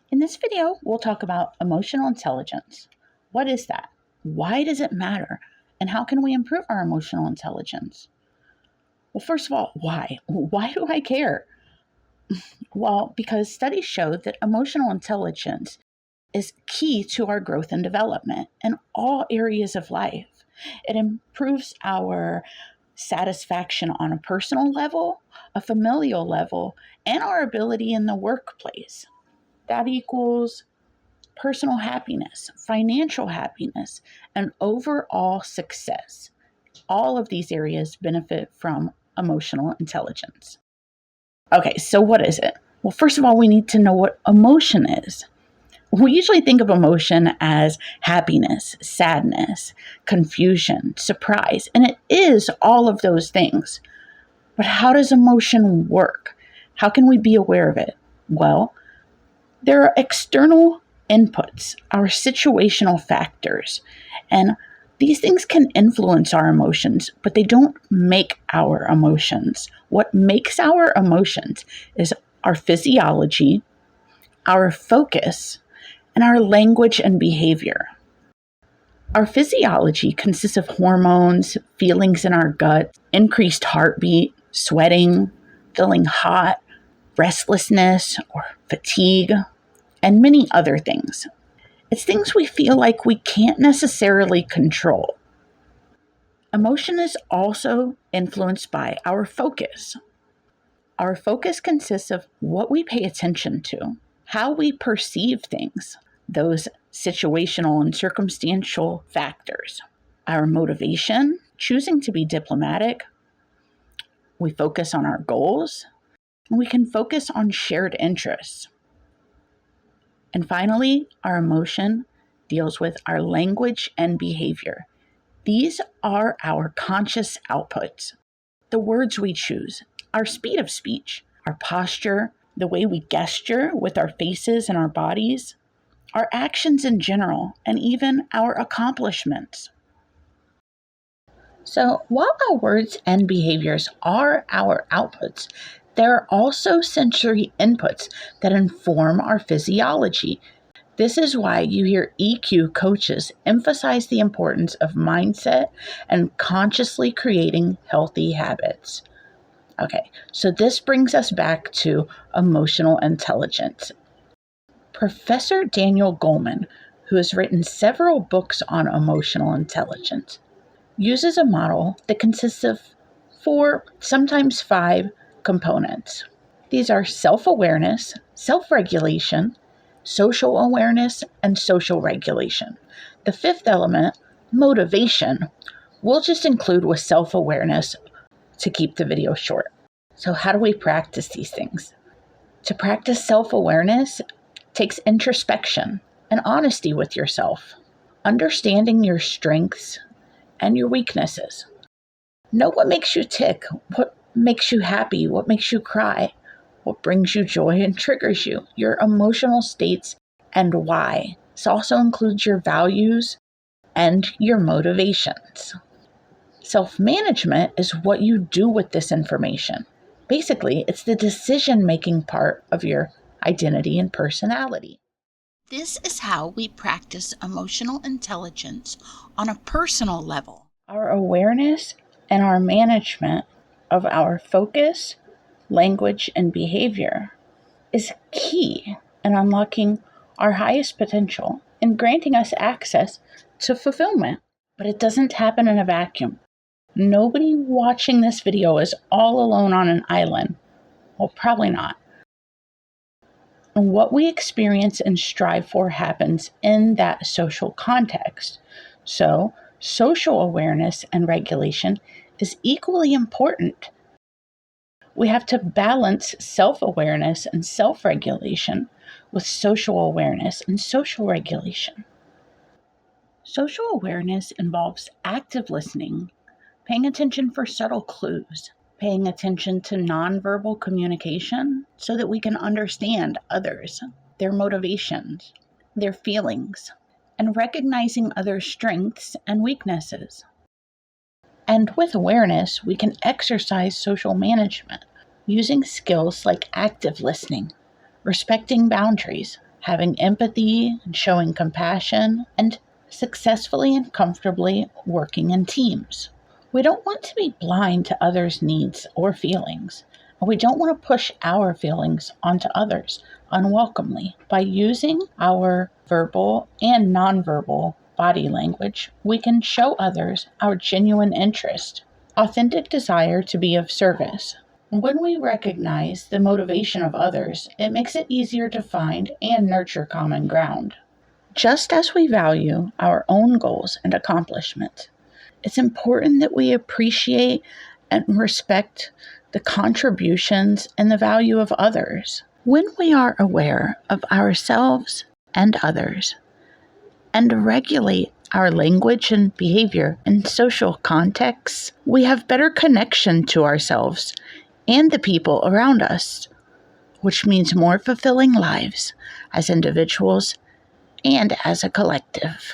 In this video, we'll talk about emotional intelligence. What is that? Why does it matter? And how can we improve our emotional intelligence? Well, first of all, why? Why do I care? Well, because studies show that emotional intelligence is key to our growth and development in all areas of life. It improves our satisfaction on a personal level, a familial level, and our ability in the workplace. That equals personal happiness, financial happiness, and overall success. All of these areas benefit from emotional intelligence. Okay, so what is it? Well, first of all, we need to know what emotion is. We usually think of emotion as happiness, sadness, confusion, surprise, and it is all of those things. But how does emotion work? How can we be aware of it? Well, there are external inputs, our situational factors, and these things can influence our emotions, but they don't make our emotions. What makes our emotions is our physiology, our focus, and our language and behavior. Our physiology consists of hormones, feelings in our gut, increased heartbeat, sweating, feeling hot, restlessness or fatigue, and many other things. It's things we feel like we can't necessarily control. Emotion is also influenced by our focus. Our focus consists of what we pay attention to, how we perceive things, those situational and circumstantial factors. Our motivation, choosing to be diplomatic. We focus on our goals, and we can focus on shared interests. And finally, our emotion deals with our language and behavior. These are our conscious outputs, the words we choose, our speed of speech, our posture, the way we gesture with our faces and our bodies, our actions in general, and even our accomplishments. So while our words and behaviors are our outputs, there are also sensory inputs that inform our physiology. This is why you hear EQ coaches emphasize the importance of mindset and consciously creating healthy habits. Okay, so this brings us back to emotional intelligence. Professor Daniel Goleman, who has written several books on emotional intelligence, uses a model that consists of 4, sometimes 5 components. These are self-awareness, self-regulation, social awareness, and social regulation. The 5th element, motivation, we'll just include with self-awareness to keep the video short. So how do we practice these things? To practice self-awareness takes introspection and honesty with yourself, understanding your strengths and your weaknesses. Know what makes you tick, what makes you happy, what makes you cry, what brings you joy and triggers you, your emotional states and why. This also includes your values and your motivations. Self-management is what you do with this information. Basically, it's the decision-making part of your identity and personality. This is how we practice emotional intelligence on a personal level. Our awareness and our management of our focus, language, and behavior is key in unlocking our highest potential and granting us access to fulfillment. But it doesn't happen in a vacuum. Nobody watching this video is all alone on an island. Well, probably not. And what we experience and strive for happens in that social context. So, social awareness and regulation is equally important. We have to balance self-awareness and self-regulation with social awareness and social regulation. Social awareness involves active listening, paying attention for subtle clues, paying attention to nonverbal communication so that we can understand others, their motivations, their feelings, and recognizing others' strengths and weaknesses. And with awareness, we can exercise social management using skills like active listening, respecting boundaries, having empathy and showing compassion, and successfully and comfortably working in teams. We don't want to be blind to others' needs or feelings, and we don't want to push our feelings onto others unwelcomely. By using our verbal and nonverbal body language, we can show others our genuine interest, authentic desire to be of service. When we recognize the motivation of others, it makes it easier to find and nurture common ground. Just as we value our own goals and accomplishments, it's important that we appreciate and respect the contributions and the value of others. When we are aware of ourselves and others, and regulate our language and behavior in social contexts, we have better connection to ourselves and the people around us, which means more fulfilling lives as individuals and as a collective.